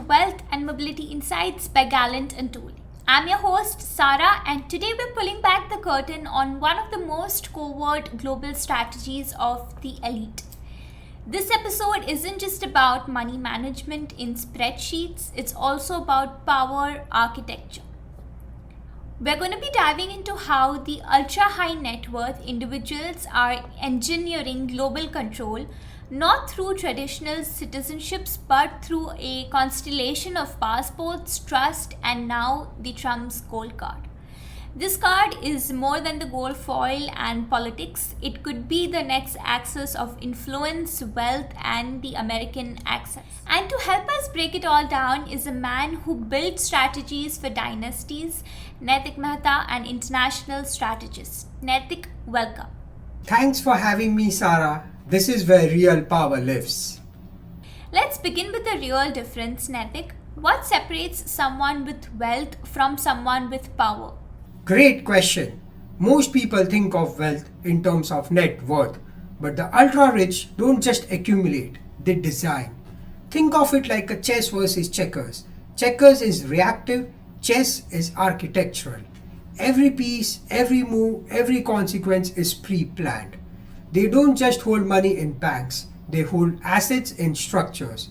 to Wealth and Mobility Insights by Gallant and Toole. I'm your host, Sarah, and today we're pulling back the curtain on one of the most covert global strategies of the elite. This episode isn't just about money management in spreadsheets, it's also about power architecture. We're going to be diving into how the ultra high net worth individuals are engineering global control, not through traditional citizenships, but through a constellation of passports, trust, and now the Trump's gold card. This card is more than the gold foil and politics. It could be the next axis of influence, wealth, and the American access. And to help us break it all down is a man who built strategies for dynasties, Naitik Mehta, an international strategist. Naitik, welcome. Thanks for having me, Sarah. This is where real power lives. Let's begin with the real difference, Naitik. What separates someone with wealth from someone with power? Great question. Most people think of wealth in terms of net worth, but the ultra rich don't just accumulate, they design. Think of it like a chess versus checkers. Checkers is reactive, chess is architectural. Every piece, every move, every consequence is pre-planned. They don't just hold money in banks, they hold assets in structures.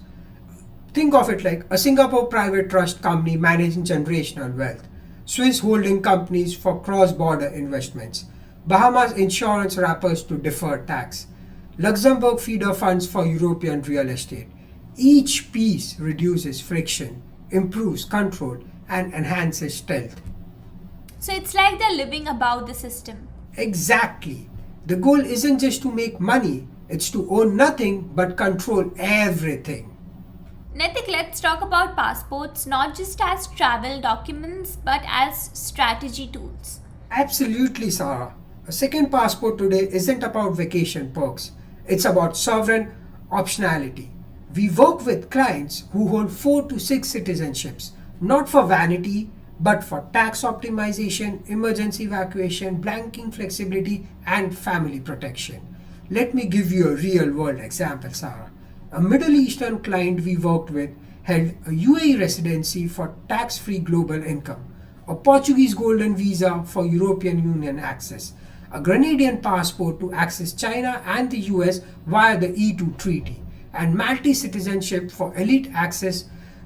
Think of it like a Singapore private trust company managing generational wealth, Swiss holding companies for cross-border investments, Bahamas insurance wrappers to defer tax, Luxembourg feeder funds for European real estate. Each piece reduces friction, improves control, and enhances stealth. So it's like they're living above the system. Exactly. The goal isn't just to make money, it's to own nothing but control everything. Naitik, let's talk about passports, not just as travel documents, but as strategy tools. Absolutely, Sarah. A second passport today isn't about vacation perks. It's about sovereign optionality. We work with clients who hold 4 to 6 citizenships, not for vanity, but for tax optimization, emergency evacuation, banking flexibility, and family protection. Let me give you a real-world example, Sarah. A Middle Eastern client we worked with held a UAE residency for tax-free global income, a Portuguese golden visa for European Union access, a Grenadian passport to access China and the US via the E2 treaty, and Maltese citizenship for elite access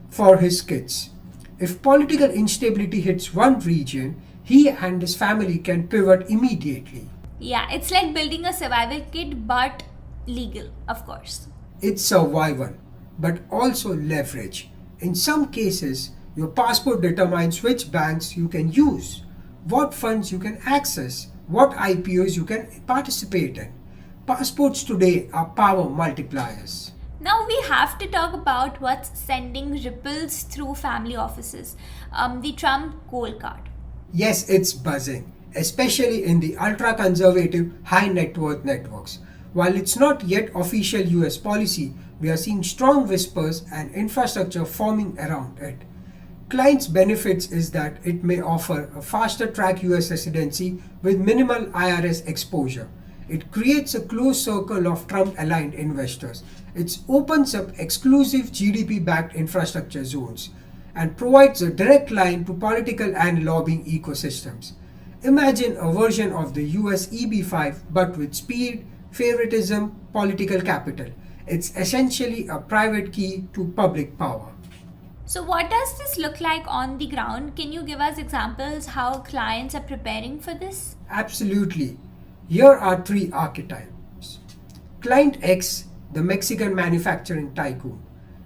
for his kids. If political instability hits one region, he and his family can pivot immediately. Yeah, it's like building a survival kit, but legal, of course. It's survival, but also leverage. In some cases, your passport determines which banks you can use, what funds you can access, what IPOs you can participate in. Passports today are power multipliers. Now we have to talk about what's sending ripples through family offices, the Trump gold card. Yes, it's buzzing, especially in the ultra-conservative high net worth networks. While it's not yet official US policy, we are seeing strong whispers and infrastructure forming around it. Clients' benefits is that it may offer a faster track US residency with minimal IRS exposure. It creates a closed circle of Trump-aligned investors. It opens up exclusive GDP-backed infrastructure zones and provides a direct line to political and lobbying ecosystems. Imagine a version of the US EB5 but with speed, favoritism, political capital. It's essentially a private key to public power. So what does this look like on the ground? Can you give us examples how clients are preparing for this? Absolutely. Here are 3 archetypes. Client X, the Mexican manufacturing tycoon,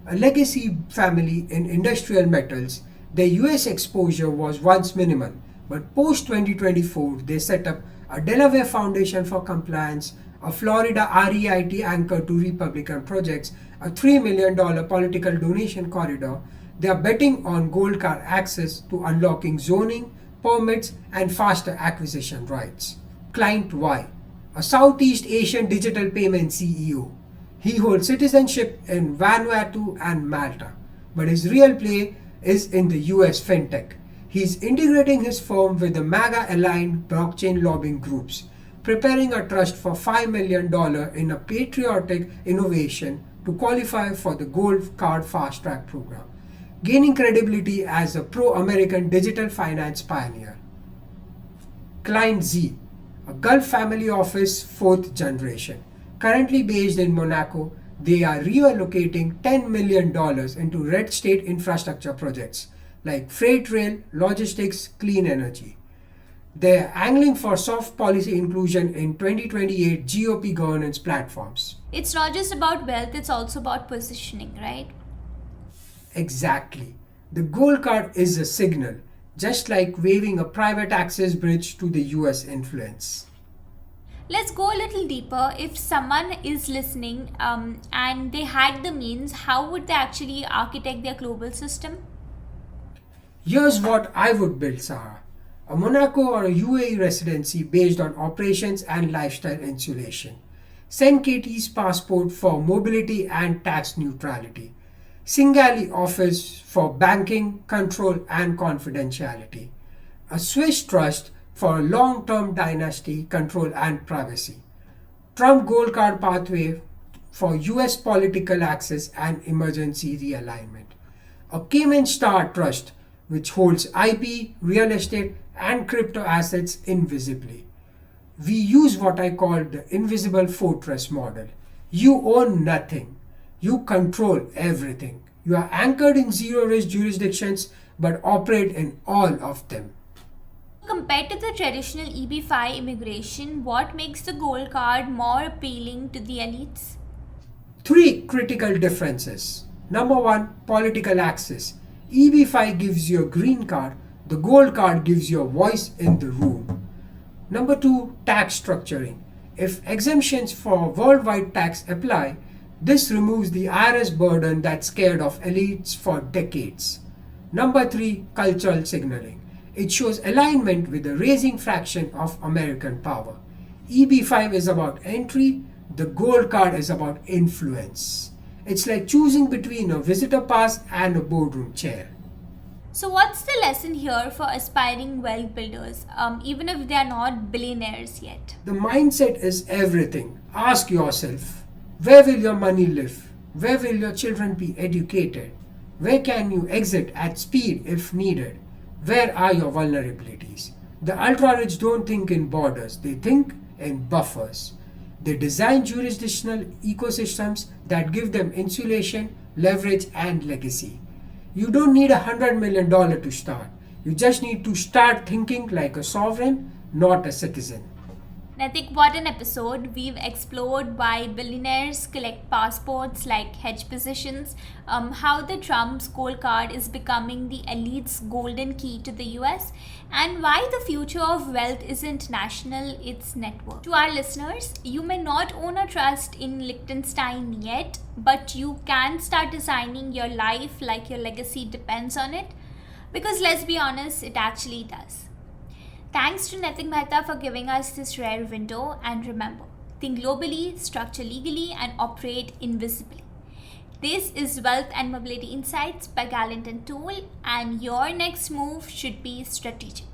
a legacy family in industrial metals. Their US exposure was once minimal, but post 2024 they set up a Delaware Foundation for Compliance, a Florida REIT anchor to Republican projects, a $3 million political donation corridor. They are betting on gold card access to unlocking zoning, permits, and faster acquisition rights. Client Y, a Southeast Asian digital payment CEO. He holds citizenship in Vanuatu and Malta, but his real play is in the US fintech. He's integrating his firm with the MAGA-aligned blockchain lobbying groups, preparing a trust for $5 million in a patriotic innovation to qualify for the Gold Card Fast Track program. gaining credibility as a pro-American digital finance pioneer. Client Z, a Gulf family office fourth generation. Currently based in Monaco, they are reallocating $10 million into red state infrastructure projects like freight rail, logistics, clean energy. They're angling for soft policy inclusion in 2028 GOP governance platforms. It's not just about wealth, it's also about positioning, right? Exactly. The gold card is a signal, just like waving a private access bridge to the US influence. Let's go a little deeper. If someone is listening and they had the means, how would they actually architect their global system? Here's what I would build, Sarah. A Monaco or a UAE residency based on operations and lifestyle insulation. Send Katie's passport for mobility and tax neutrality. Singali office for banking, control, and confidentiality. A Swiss trust for long-term dynasty control and privacy. Trump Gold Card pathway for US political access and emergency realignment. A Cayman Star Trust which holds IP, real estate, and crypto assets invisibly. We use what I call the invisible fortress model. You own nothing. You control everything. You are anchored in zero risk jurisdictions but operate in all of them. Compared to the traditional EB-5 immigration, what makes the gold card more appealing to the elites? Three critical differences. Number one, political access. EB-5 gives you a green card, the gold card gives you a voice in the room. Number two, tax structuring. If exemptions for worldwide tax apply, this removes the IRS burden that scared off elites for decades. Number three, cultural signaling. It shows alignment with the rising fraction of American power. EB-5 is about entry, the gold card is about influence. It's like choosing between a visitor pass and a boardroom chair. So, what's the lesson here for aspiring wealth builders, even if they are not billionaires yet? The mindset is everything. Ask yourself, where will your money live? Where will your children be educated? Where can you exit at speed if needed? Where are your vulnerabilities? The ultra-rich don't think in borders, they think in buffers. They design jurisdictional ecosystems that give them insulation, leverage, and legacy. You don't need $100 million to start. You just need to start thinking like a sovereign, not a citizen. Naitik, what an episode. We've explored why billionaires collect passports like hedge positions, how the Trump's gold card is becoming the elite's golden key to the US, and why the future of wealth isn't national, it's network. To our listeners, you may not own a trust in Liechtenstein yet, but you can start designing your life like your legacy depends on it, because let's be honest, it actually does. Thanks to Naitik Mehta for giving us this rare window, and remember, think globally, structure legally, and operate invisibly. This is Wealth and Mobility Insights by Gallant and Tool, and your next move should be strategic.